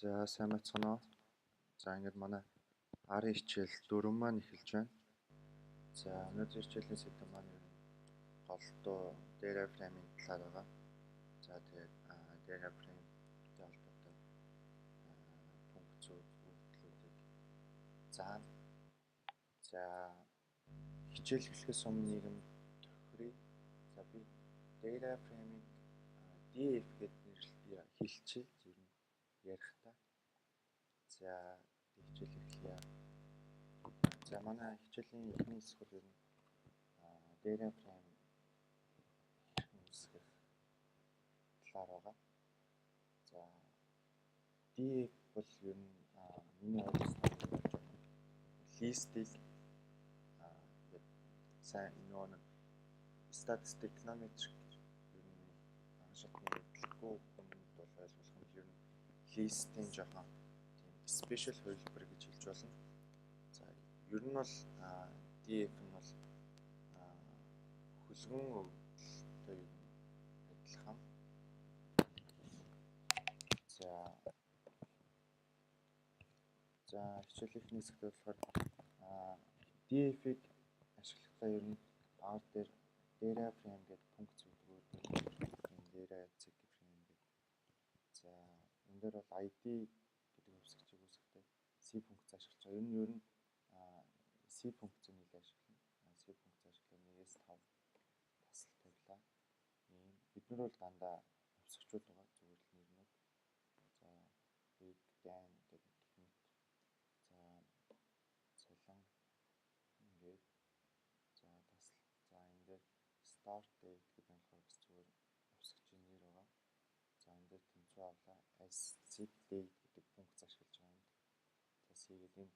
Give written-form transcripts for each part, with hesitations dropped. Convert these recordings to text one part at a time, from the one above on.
За сайн бацхан уу. За ингээд манай арын хичээл 4 маань эхэлж байна. За өнөөдөр хичээлийн сэдэв маань ер нь голдуу data frame-ийн талаар байгаа. За тэгээд data frame-тэй холбоотой функцүүд үйлдэлүүдийг заана. За хичээл эхлэхээс өмнө нийгэм тохиръя. За би data frame-ийг DF гэдэг нэрээр хэлчихье. Ер нь ярихдаа. За хичээл эхлэе. За манай хичээлийн эхний хэсэг бол ер нь data frame үүсгэх талаар байгаа. За DF бол ер нь миний ойлгосноор листийг сайн нэг статистикнометрик ер нь анхаарал хандлаггүй хүмүүст бол ойлгох юм ер нь листийн жоохон тийм спешиал хувилбар гэж хэлж болно. За ер нь бол DF нь бол хөлгөн өвдөлтөй ер нь адилхан. За хичээлийн хэсэгт болохоор DF-ийг ашиглахдаа ер нь R дээр data frame гэдэг функц өгдөг. Энэ data frame гэдэг. За энэ дээр бол ID гэдэг хувьсгчийг үүсгэхдээ C функц ашиглаж байгаа. Ер нь C функцийг ашиглана. C функц ашиглаад 1-5 тасал тавилаа. Бид нар бол дандаа хувьсгчуд байгаа. Зүгээр л нэрнүүд. За big dan гэдэг гихмит. За цалин ингээд. За тасал. За энэ дээр start date гэдэг нь болохоор зүгээр хувьсгчийн нэр байгаа. За энэ дээр тэнцвэр авлаа. Set date гэдэг функц ашиглаж байгаа юм. За C гэдэг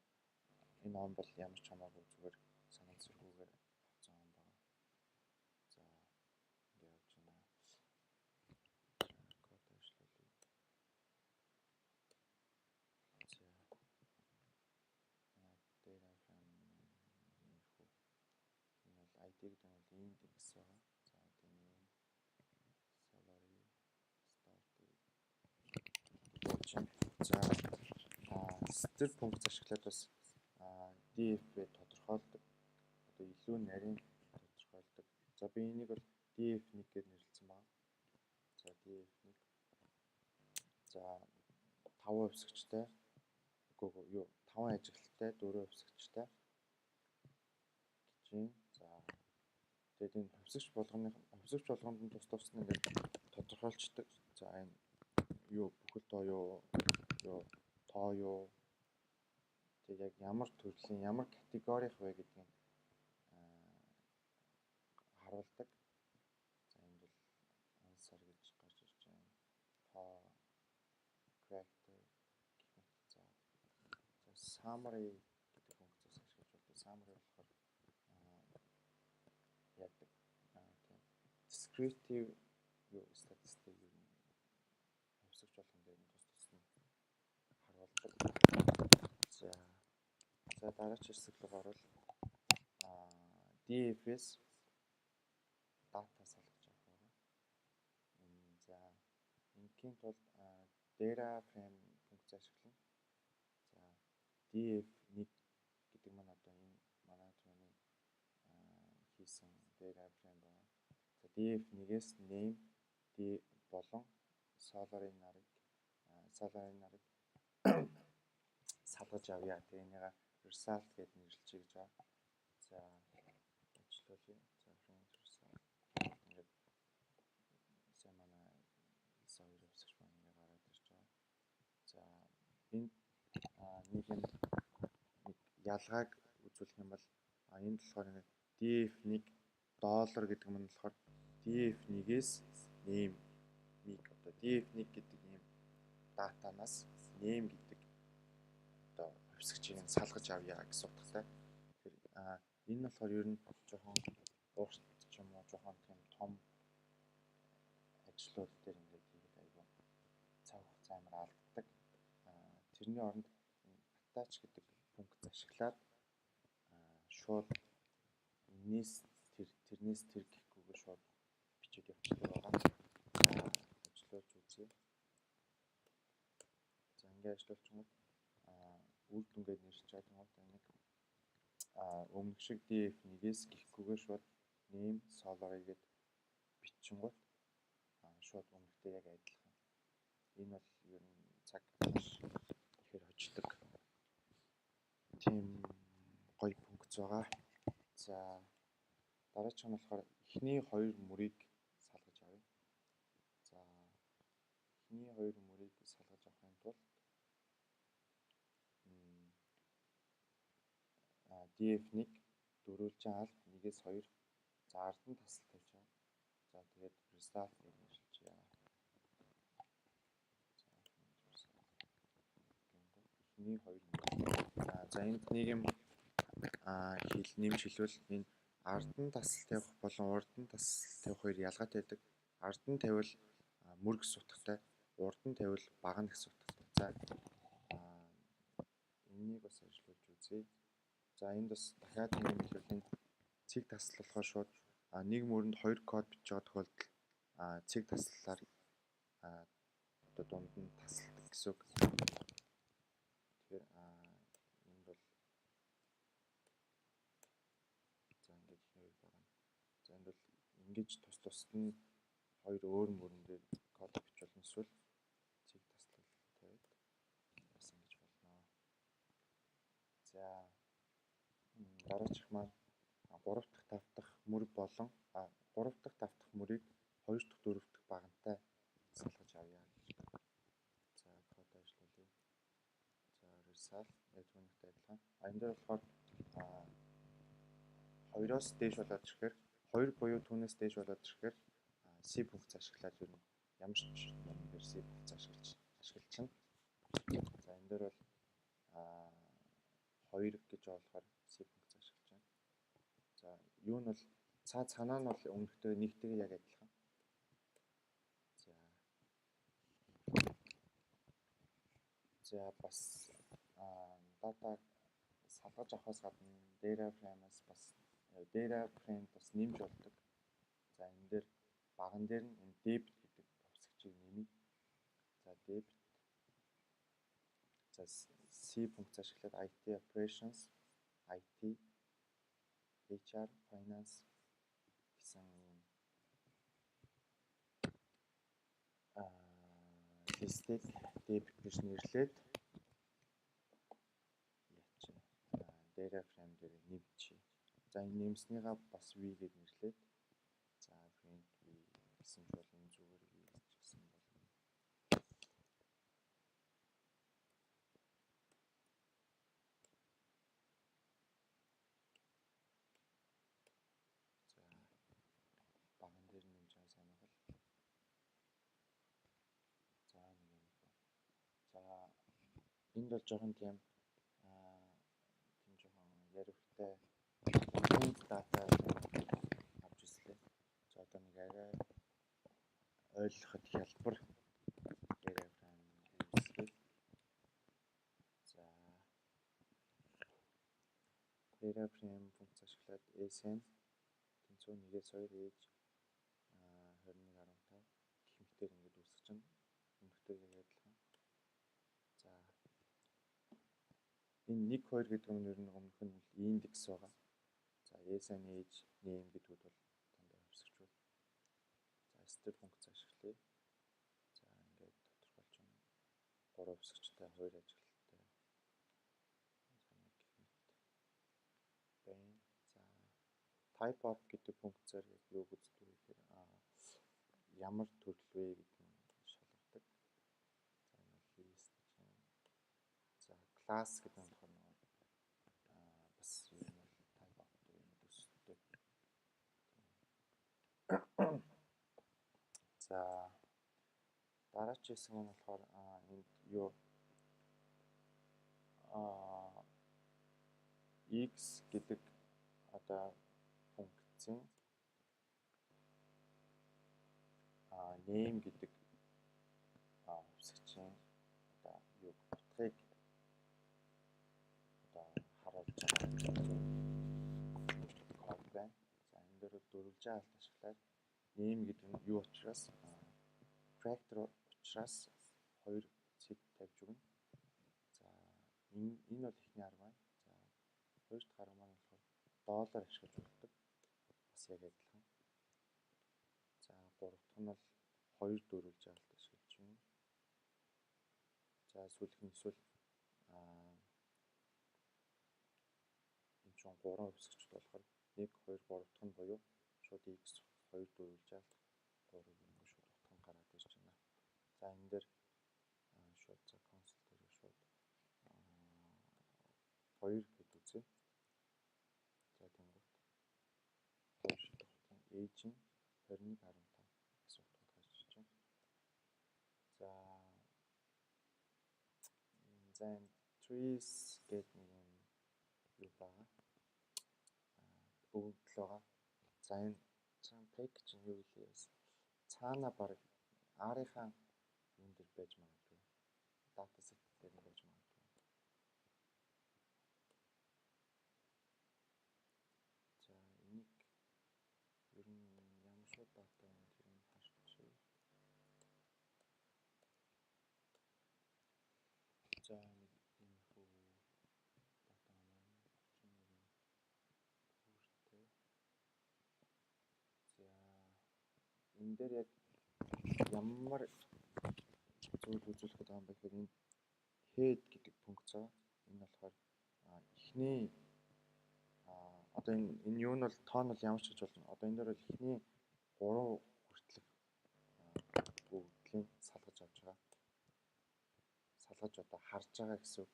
энэ он бол ямар ч хамаагүй зүгээр санал зэргүүгээр авсан он байгаа. За ингээд явж байна. Код ажиллуулъя. За data frame иймэрхүү. Энэ бол ID гэдэг нь бол index байгаа. За тэний salary start date. За step функц ашиглаад бас DF-ийг тодорхойлдог. Одоо илүү нарийн тодорхойлдог. За би энийг бол DF1 гэж нэрлэсэн байна. За DF1. За 5 хувьсгчтай. Үгүй юу 5 ажиглалтай 4 хувьсгчтай гэж юм. За тэгээд энэ хувьсгч болгонд нь тусна ингээд тодорхойлцдог. За энэ юу бүхэл тоо юу тэгээд яг ямар төрлийн ямар категорих вэ гэдгийг харуулдаг. За энд бол answer гэж гарч ирж байна. Character гэх мэт. За summary гэдэг функцээс ашиглаж болдог. Summary болохоор яадаг. Тийм. Descriptive юу статистик юу хувьсгч болгон дээр нь тус нь харуулдаг. За дараагийн хэсэг рүү орвол DF-с дата салгаж авах байгаа. За ингийн тулд data frame функц ашиглана. За DF1 гэдэг маань одоо энэ манай түүний хийсэн data frame байна. За DF1-ээс name болон salary нарыг салгаж авъя. Тэгээ энийгээ result гэж нэрлэжье гэж байна. За ажиллуулъя. За print result. Ингээд сайн манай хоёр хувьсгч маань ингээ гараад ирж байгаа. За энэ нэг ялгааг үзүүлэх юм бол энд болохоор нэг DF1 доллар гэдэг нь болохоор DF1-ээс name одоо DF1 гэдэг ийм датанаас name гэдэг одоо хувьсгчийг нь салгаж авъя гэсэн утгатай. Тэгэхээр энэ нь болохоор ер нь жоохон урт ч юм уу жоохон тийм том ажлууд дээр ингээд хийгээд айгүй цаг хугацаа амар алддаг. Тэрний оронд attach гэдэг функц ашиглаад шууд тэрнээс тэр гэхгүйгээр шууд бичиж явчихдаг байгаа. Ажиллуулж үзье. За ингээ ажиллуулчихмууд үр дүнгээ нэршиж байгаа юм уу нэг өмнөх шиг df1-ээс гихгүйгээр шууд name solver-гээд бичингууд шууд өмнөхтэй яг адилхан. Энэ бол ер нь цаг маш ихээр хождог тийм гоё функц байгаа. За дараач нь болохоор эхний хоёр мөрийг салгаж авъя. За эхний хоёр мөрийг салгаж авахын тулд df1-ийг дөрвөлжин алт 1-ээс 2 за ард нь тасал тавьж байгаа. За тэгээд result гэж нэрлэж байгаа. Эхний хоёр мөр. За энд нэг юм нэмж хэлвэл энэ ард нь тасал тавих болон урд нь тасал тавих хоёр ялгаатай байдаг. Ард нь тавил мөр гэсэн утгатай, урд нь тавил багна гэсэн утгатай. За энийг бас ажиллуулж үзье. За энд бас дахиад нэг юм хэлвэл энэ цэг тасал болохоор шууд нэг мөрөнд хоёр код бичиж байгаа тохиолдолд цэг таслалаар дунд нь тасалдаг гэсэн үг. Тэгэхээр энд бол за ингэж хоёр байгаа. За энд бол ингэж тусад нь хоёр өөр мөрөн дээр код бичүүлнэ эсвэл цэг таслал тавиад бас ингэж болно. За дараачих маань 3 дахь 5 дахь мөр болон 3 дахь 5 дахь мөрийг 2 дахь 4 дахь багантай салгаж авъя гэж. За код ажиллуулъя. За result яг үүнийхтэй адилхан. Энэ дээр болохоор 2-оос дээш болоод ирэхээр 2 буюу түүнээс дээш болоод ирэхээр C функц ашиглаад ер нь ямар ч номер C функц ашиглчихна. За энэ дээр бол 2 гэж болохоор C функц ашиглаж байна. За юу нь бол цаанаа нь бол өмнөхтэй нэгтэйгээ яг адилхан. За бас дата салгаж авахаас гадна data frame-аас бас data frame бас нэмж болдог. За энэ дээр баган дээр нь энэ debit гэдэг товсгчийг нэмье. За debit. За C функц ашиглаад IT operations, IT, HR, finance гэсэн листийг debit гэж нэрлээд data frame дээр нэмчихье. За энэ нэмснийгаа бас V гэж нэрлээд за print V гэсэн ч болно, зүгээр V гэсэн болно. За баган дээр нэмж байгаа санаахал. За нэг юм. За энд бол жоохон тийм жоохон яривхтай дата авч үзлээ. За одоо нэг арай ойлгоход хялбар data frame үүсгэх. За data frame функц ашиглаад sn тэнцүү 1-ээс 2 ээж 21.15 гэх мэтээр ингэж үүсгэж байна. Өмнөхтэйгээ адилхан. За энэ 1 2 гэдэг нь ер нь өмнөх нь индекс байгаа. За sn age name гэдгүүд бол дандаа хувьсгчвал. За step функц ашиглая. За ингээд тодорхойлж байна. 3 хувьсгчтай 2 ажилттай. За нэг гэх мэт. За type of гэдэг функцээр юу үздэг вэ гэхээр ямар төрөл вэ гэдэг нь шалгадаг. За энэ бол list гэж байна. За class гэдэг нь болохоор бас юм бол type of юм төстэй. За дараач хэсэг нь болохоор энд юу x гэдэг одоо функцийн name гэдэг хувьсгчийн одоо юу утгыг одоо харуулж байгаа код байна. За энэ дээр дөрвөлжин алт ашиглаад name гэдэг нь юу учраас character учраас 2 цэг тавьж өгнө. энэ бол эхний арга байна. За хоёр дахь арга маань болохоор доллар ашиглаж болдог. Бас яг адилхан. За гурав дахь нь бол 2 дөрвөл жаалт ашиглаж байна. За сүүлийнх нь эсвэл энэ ч 3 хувьсгчд болохоор 1 2 3 дахь нь буюу шууд x 2 дөрвөл жаалт 3 гэмээр шууд утган гараад ирж байна. За энэ дээр шууд за консоль дээр шууд 2 гэд үзье. За тэнгуут 2 шидэх утгын ээж нь 21.15 гэсэн утгад гарч ирж байна. За энэ trees гэдэг нэг юм юу байгаа. Өгөгдөл байгаа. За энэ package нь юу вэ? Цаана баг R-ийн юм дээр байж магадгүй. Dataset дээр нь байж магадгүй. За энийг ер нь ямар шууд дата вэ тэр нь харчихъя. За нэг иймэрхүү дата маань 31 хүртэй. За энэ дээр яг ямар зүйл үзүүлэх гэдэг юм бэ гэхээр энэ head гэдэг функц байгаа. Энэ болохоор эхний одоо энэ юу нь бол тоон бол ямар ч гэж болно. Одоо энэ дээр бол эхний 3 хүртэлх өгөгдлийн салгаж авч байгаа. Салгаж одоо харж байгаа гэсэн үг.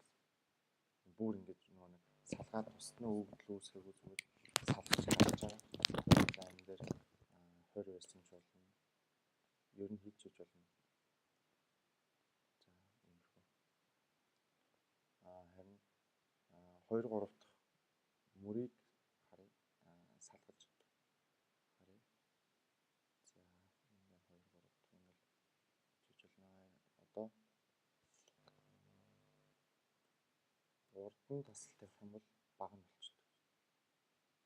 Бүр ингэж нөгөө нэг салгаад тусна өгөгдөл үүсгээгүү зүгээр салгаж харж байгаа. За энэ дээр 20 байсан ч болно. Ер нь хийчих болно. За иймэрхүү. Харин 2 3 дахь мөрийг харъя. Салгаж харъя. За энэ 2 3 дахь нь бол хийж болно. Одоо урд нь тасалт тавих юм бол бага нь болчихдог.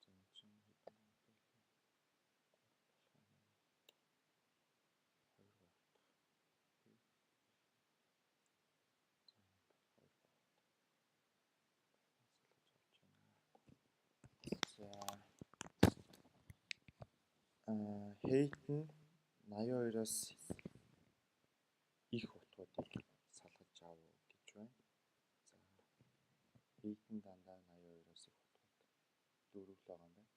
За энэ чинь хэдэн байна вэ? 2 3 дахь. Height нь 82-оос их утгуудыг салгаж аав гэж байна. За height нь дандаа 82-оос их утгууд дөрвөл байгаа юм байна.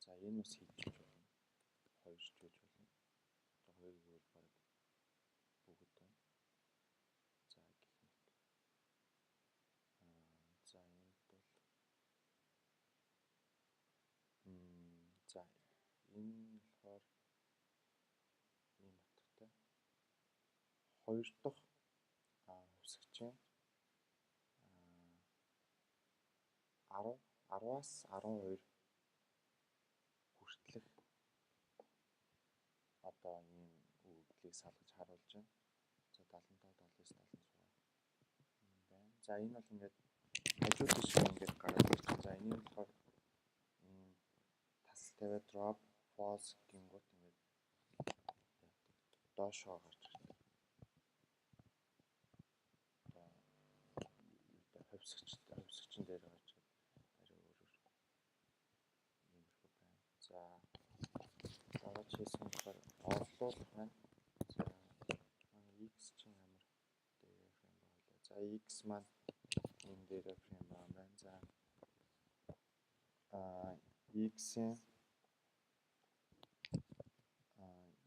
За энэ бас хийж болно. 2 ч хийж болно. За 2-ыг бол баг бүгд байна. За гэх мэт. За энд бол за энэ болохоор ийм утгатай. 2 дахь хувьсгчийн 10-аас 12 хүртэлх одоо ийм өгөгдлийг салгаж харуулж байна. За 75, 79, 76 юм байна. За энэ бол ингээд хажуу тийш ингээд гараад ирж байна. За энийг болохоор тасал тавиад drop false гингут ингээд доошоо гарч ирдэг. Одоо хувьсгчин дээр гарч ирдэг. Арай өөрөөр иймэрхүү байна. За дараач хийсэн болохоор орлуулах байна. За x чинь ямар дээр фрейм байгаа лээ. За x маань энэ дээр фрейм байгаа байна. За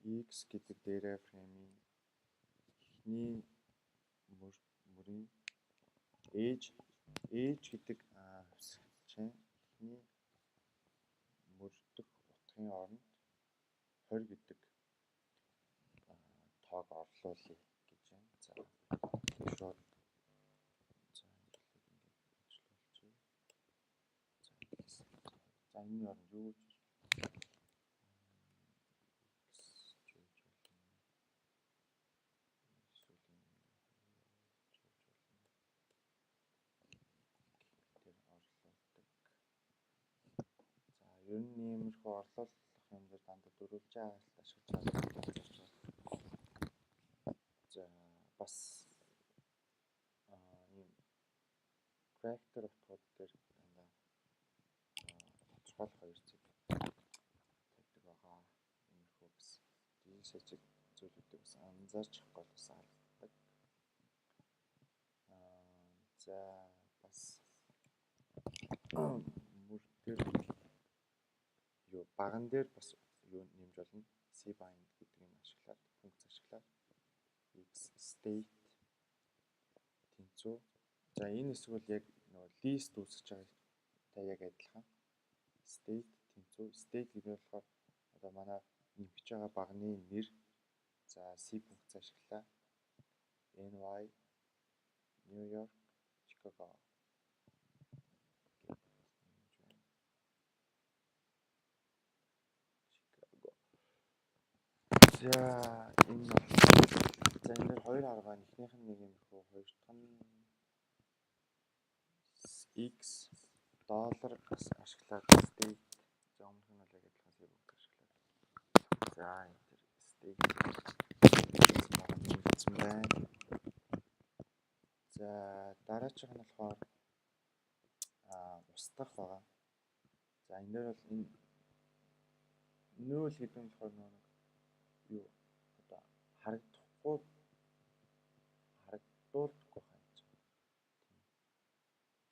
x гэдэг дээрээ фреймийн эхний мөрийн age гэдэг хувьсгчийн эхний мөрдөх утгын оронд 20 гэдэг тоог орлуулъя гэж байна. За шууд за ингээд ажиллуулчих. За энэ оронд юу гэж ер нь иймэрхүү орлуулах юм дээр дандаа дөрвөлжин хаалт ашиглаж байгаа. За бас ийм factor утгууд дээр дандаа тодорхойлох хоёр зүйл тавьдаг байгаа. Иймэрхүү бас тийм сэжиг зүйлүүдийг бас анзаарч авах гол бас алддаг. За бас мөр дээр юу баган дээр бас юу нэмж болно. cbind гэдэг юм ашиглаад функц ашиглаад x state тэнцүү. За энэ хэсэг бол яг нөгөө list үүсгэж байгаатай яг адилхан. State тэнцүү. State гэдэг нь болохоор одоо манай нэмж байгаа багны нэр. За c функц ашиглаа. NY New York Chicago. За энэ бол за энэ дээр хоёр арга байна. Эхнийх нь нэг юм хөө, хоёр дахь нь x доллар ашиглаад state. За өмнөх нь бол яг адилхан c функц ашиглаад. За энэ дээр state нэгдсэн байна. За дараачих нь болохоор устгах байгаа. За энэ дээр бол энэ нөл гэдэг нь болохоор нэг юу одоо харагдуулахгүй байна.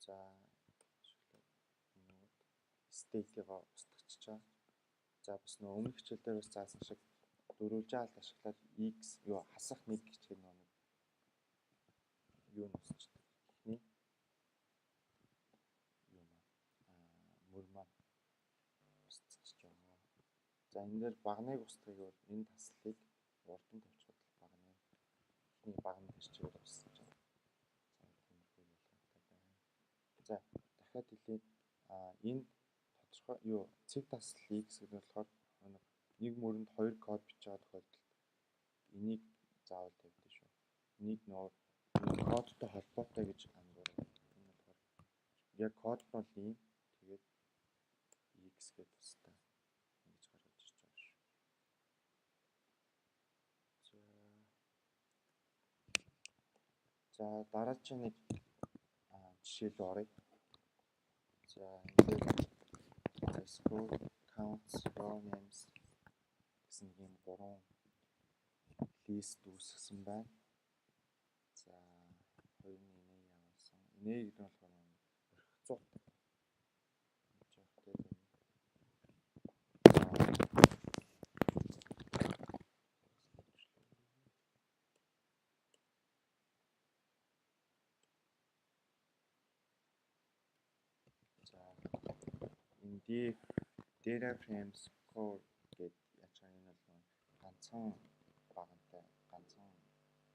За state-ийг устгachж байгаа. За бас нөгөө өмнөх хичээл дээр бас заасан шиг дөрвөлжаалт ашиглаад x юу хасах нэг хичээл нэг юу нүсчдэг. Эхний юу мөр маань устгachж байгаа. За энэ дээр багныг устгахыг бол энэ таслыг урд нь тавьчихвал багны эхний багны төрчээр устгаж байгаа. За дахиад хэлье. Энэ тодорхой юу цэг тасал x гэдэг нь болохоор нэг мөрөнд хоёр код бичиж байгаа тохиолдолд энийг заавал тавьдаг шүү. Энийг нөгөө кодтой холбоотой гэж ангуурдаг. Энэ болохоор яг код нь бол ийм тэгээд x гэдэг тустай ингэж гаргаж ирж байгаа шүү. За дараагийн нэг жишээ рүү оръё. За энэ дээр scope counts row names гэсэн ийм гурван лист үүсгэсэн байна. За хоёр нь инээ явуулсан. Инээ гэдэг нь болохоор орхицуут гэж явахтай юм. За энэ data frames core гэдэг яаж байгаа энэ бол ганцхан багантай ганцхан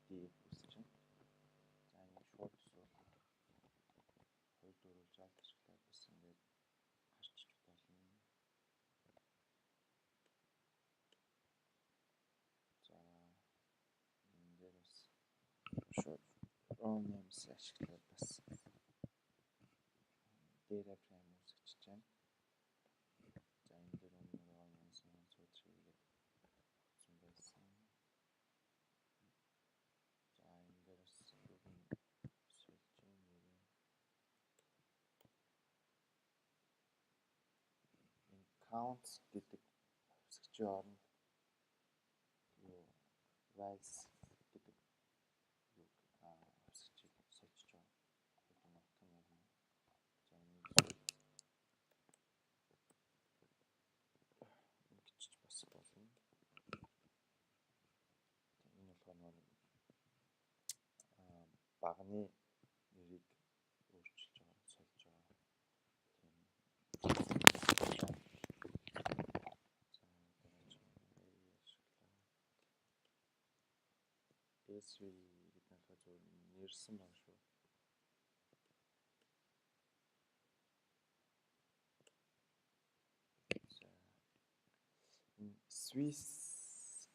div үүсэж байна. За энэ шууд эсвэл хоёр дөрвөлжаалт ашиглаад бас ингээд харчих болно. За энэ дээр бас шууд row names ашиглаад бас data frame үүсгэж байна. За энэ дээр өмнө row names сууд хийгээд өгсөн байсан. За энэ дээр бас бүгэн суулж байна. Энэ counts гэдэг хувьсгчийн оронд юу values гэдэг юу хувьсгчийг сольж байгаа. Тэгээд нутг нь яг нь. За энийг ингэчих бас болно. Энэ болохоор багны нэрийг өөрчилж байгаа, сольж байгаа. SV гэдэг нь болохоор зөв нэрсэн байна шүү. За энэ Swiss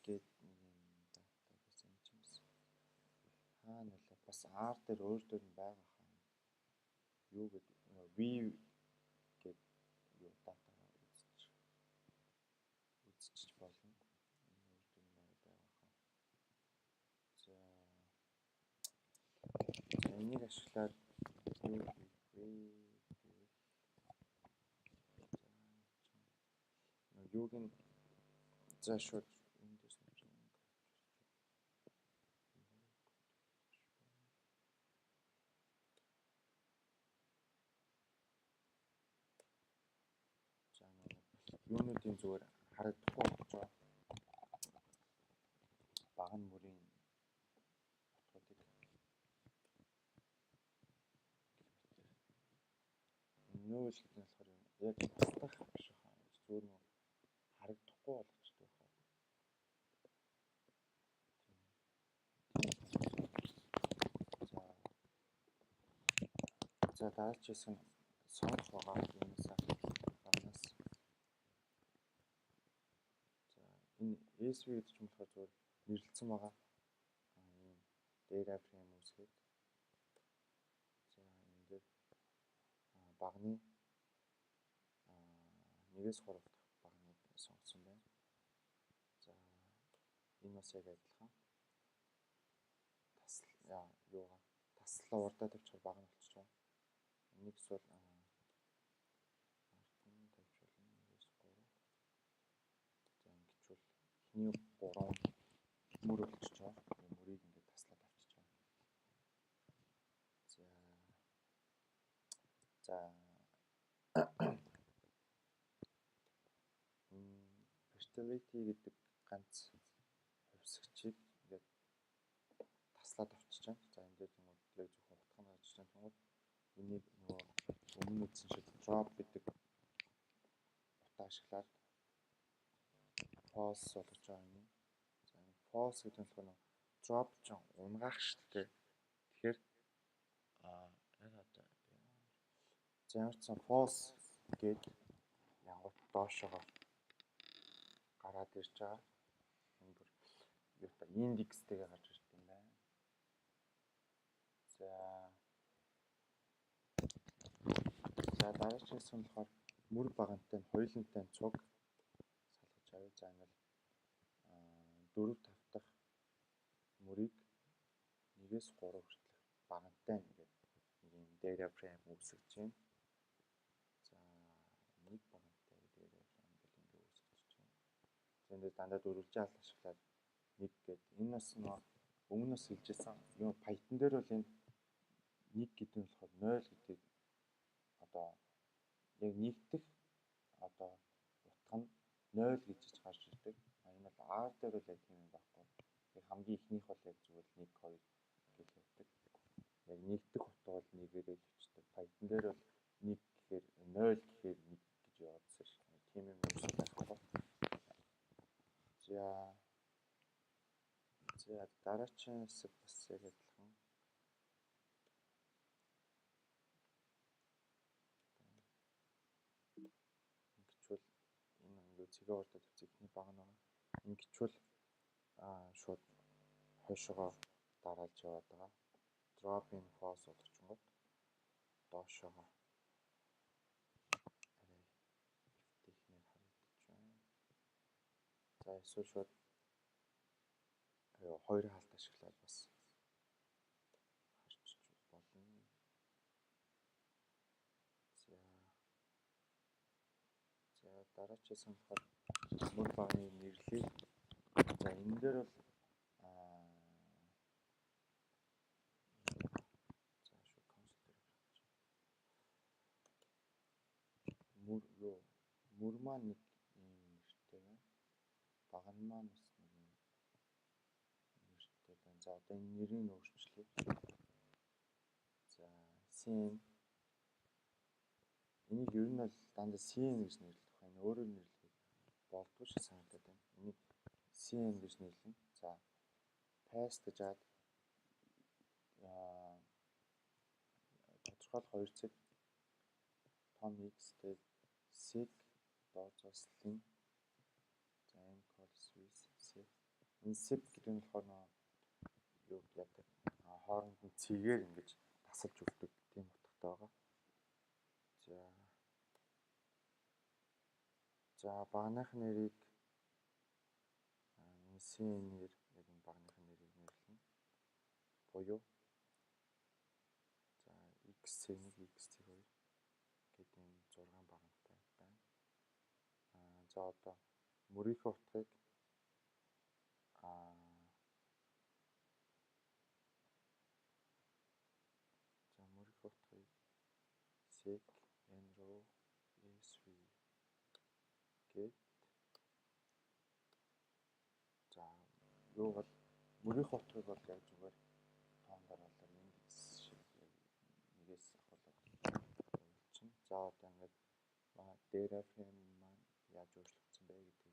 гэдэг нэг юм database юм чинь хаана вэ? Бас R дээр өөр дөр нь байгаа хаана. Юу гэдэг v гэдэг юу датагаа үзчих болно. Энэ өөр дөр нь байгаа хаа. За энийг ашиглаад юуг нь за шууд эндээс нь юунуудын зүгээр харагдахгүй болж байгаа. Баган мөрийн утгуудыг нөөл гэдэг нь болохоор яг таслах биш хаа. Зүгээр нөө харагдахгүй болгочтой хаа. За дараач хэсэг нь сонгох байгаа юмсаа багнаас. За энэ SV гэдэг ч юм болохоор зүгээр нэрлэлсэн байгаа. Ийм data frame үүсгээд. За энэ дээр багны 1-3 дахь багныг сонгосон байна. За энэ бас яг адилхан. Таслаа урдаа тавьчихаар баг нь болчихж байгаа. Энийг эсвэл эхний 3 мөр болчихж байгаа. Мөрийг ингээд таслаад авчиж байгаа. За fertility гэдэг ганц хувьсгчийг ингээд таслаад авчиж байгаа. За энэ дээр нэг зөвхөн утга нь гарч ирсэн тунууд энийг нөгөө өмнө үзсэн шиг drop гэдэг утга ашиглаад false болгож байгаа юм. За энэ false гэдэг нь болохоор drop ч унгаах шүү дээ. Тэгэхээр за ямар ч сан false гээд янгууд доошоо гараад ирж байгаа. Энэ бүр юутай индекстэйгээ гарч ирд юм байна. За дараагийн хэсэг нь болохоор мөр багантай хоёулантай цуг салгаж авъя. За энэ бол 4-5 дахь мөрийг 1-3 хүртэлх багантай ингээд нэг юм data frame үүсгэж байна. За нэг багантай data frame бол ингээд үүсгэж байна. За энэ дандаа дөрвөлжин алт ашиглаад нэг гээд энэ бас өмнөөс хэлжсэн юм Python дээр бол энэ нэг гэдэг нь болохоор 0 гэдэг одоо яг нэгдэх одоо утга нь 0 гэж гарч ирдэг. Энэ бол R дээр бол яг тийм юм байхгүй. Яг хамгийн ихнийх бол яг зүгээр 1 2 гэж явдаг. Яг нэгдэх утга бол 1-ээр л бичдэг. Python дээр бол 1 гэхээр 0 гэхээр 1 гэж яваадсан шүү. Тийм юм ерөөсөө байхгүй. За дараагийн хэсэг бас яг адилхан. Ингэчвэл энэ ингээд цэгээ урдаа тавьчих ихний баг нь байгаа. Ингэчвэл шууд хойшоогоо дараалж яваад байгаа. Drop in false болгочгоо доошоогоо арай ихнээр харагдаж байна. За эсвэл шууд хоёр хаалт ашиглаад бас харчих болно. За дараагийн санахаар мөр багны нэрлэлийг за энэ дээр бол мөр маань нэг юм нэртэй байна. Баг нь маань бас нэг юм нэртэй байна. За одоо энэ нэрийг өөрчлөе. За CN энийг ер нь бол дандаа CN гэж нэрлэх байна. Өөрөөр нэрлэхэд болдгоо шиг санагдаад байна. Энийг CN гэж нэрлэнэ. За pass гэж хаад тодорхойлох 2 цаг том x-тэй sig дооцоос lin за m call swiss sig энэ sig гэдэг нь болохоор юу яадаг хооронд нь цэгээр ингэж тасалж өгдөг тийм утгатай байгаа. За багных нэрийг CN-ээр яг энэ багных нэрийг нэрлэнэ. Буюу за x1 x2 За одоо мөрийнхөө утгыг мөрийнхөө утгыг sec n rho sv гээд за юу бол мөрийнхөө утгыг бол яг зүгээр тоондор болоод ингээс шиг нэгээс ахуулаад чинь. За одоо ингээд дээрээ фрейм маань яаж өөрчлөгдсөн бэ гэдгийг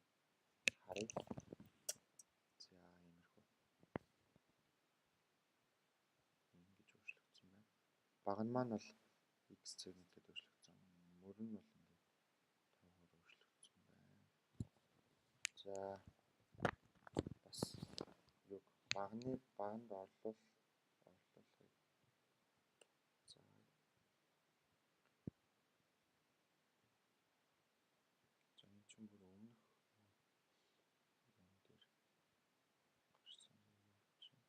харъя. За иймэрхүү ингэж өөрчлөгдсөн байна. Баг нь маань бол x segment гэдээ өөрчлөгдсөн. Мөр нь бол ингээд тоогоор өөрчлөгдсөн байна. За бас юу баганд орлуулахыг за энэ чинь бүр өмнөх юм дээр гарсан юм чинь.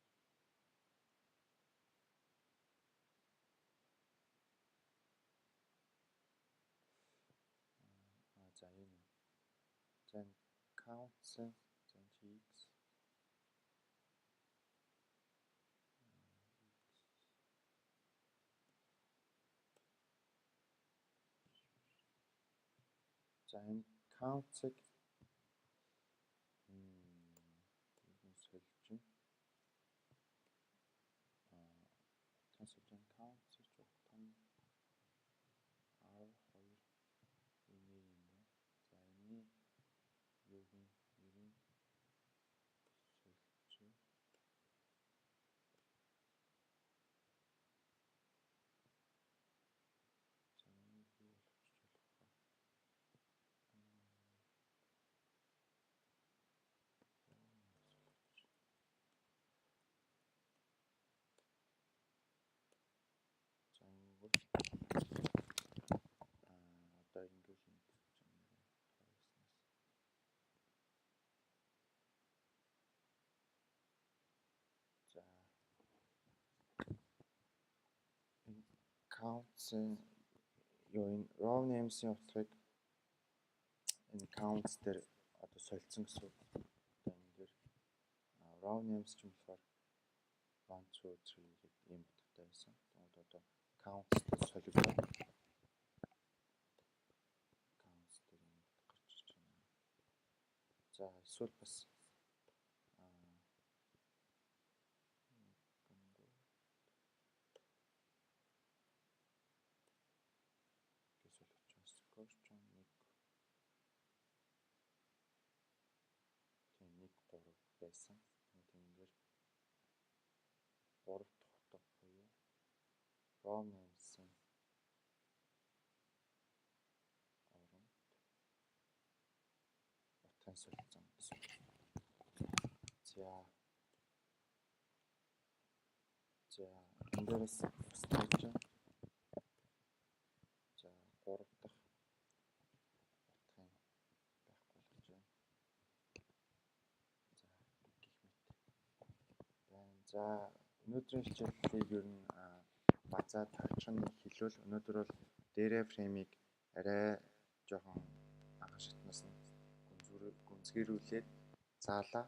За энэ. За counts за x за энэ counts-ыг солиж байна. Тансалжин counts-ыг жоох том 12 имэй юм байна. За энэний юуг нь нэрийг солиж. За энийг юу болгочих болох вэ? За ингэвэл одоо ингээл юм за энэ counts юу энэ raw names-ийн утгыг энэ counts дээр одоо солилцсон гэсэн үг. Одоо энэ дээр raw names ч юм болохоор 1 2 3 гэдэг ийм утгатай байсан. Тэгмэд одоо counts дээр солигдсон. Counts дээр ийм утга гарч ирж байна. За эсвэл бас Scorpion 1 3 байсан. Тэгмээр 3 дахь утга буюу raw names-ийн оронд утгын солилцсон гэсэн. За энэ дээрээс стаж за 3 дахь утгын байхгүй болгож байна. За өнөөдрийн хичээлийг ер нь базаад тавьчих нь хэлвэл өнөөдөр бол дээрээ фреймийг арай жоохон анхан шатнаас нь гүнзгийрүүлээд заалаа.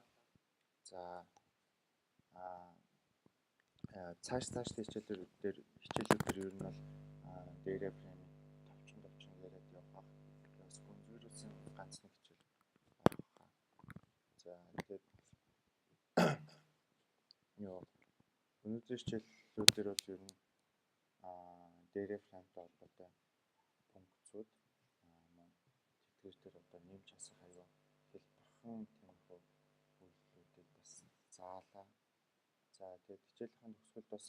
За цааш хичээлүүд дээр ер нь бол дээрээ фреймийг товчхон яриад явах. Бас гүнзгийрүүлсэн ганц нэг хичээл байгаа. За тэгээд өнөөдрийн хичээлүүдээр бол ер нь дээрээ фреймтэй холбоотой функцүүд тэтгэвчдэр одоо нэмж хасах аюу хэл бурхан тиймэрхүү үйлдэлүүдийг бас заалаа. За тэгээд хичээлийн төгсгөлд бас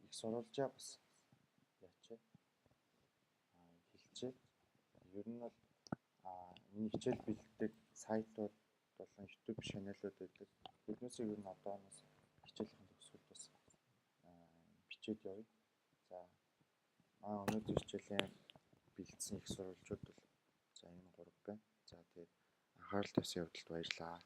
их сурвалжаа бас яачаа хэлчихээ. Ер нь бол миний хичээл бэлддэг сайтууд болон YouTube channel-ууд байдаг. Биднээсээ ер нь одооноос хичээлийн төгсгөлд бас бичээд явъя. За өнөөдрийн хичээлийн бэлдсэн их сурвалжууд бол за энэ 3 байна. За тэгээд анхаарал тавьсан явдалд баярлалаа.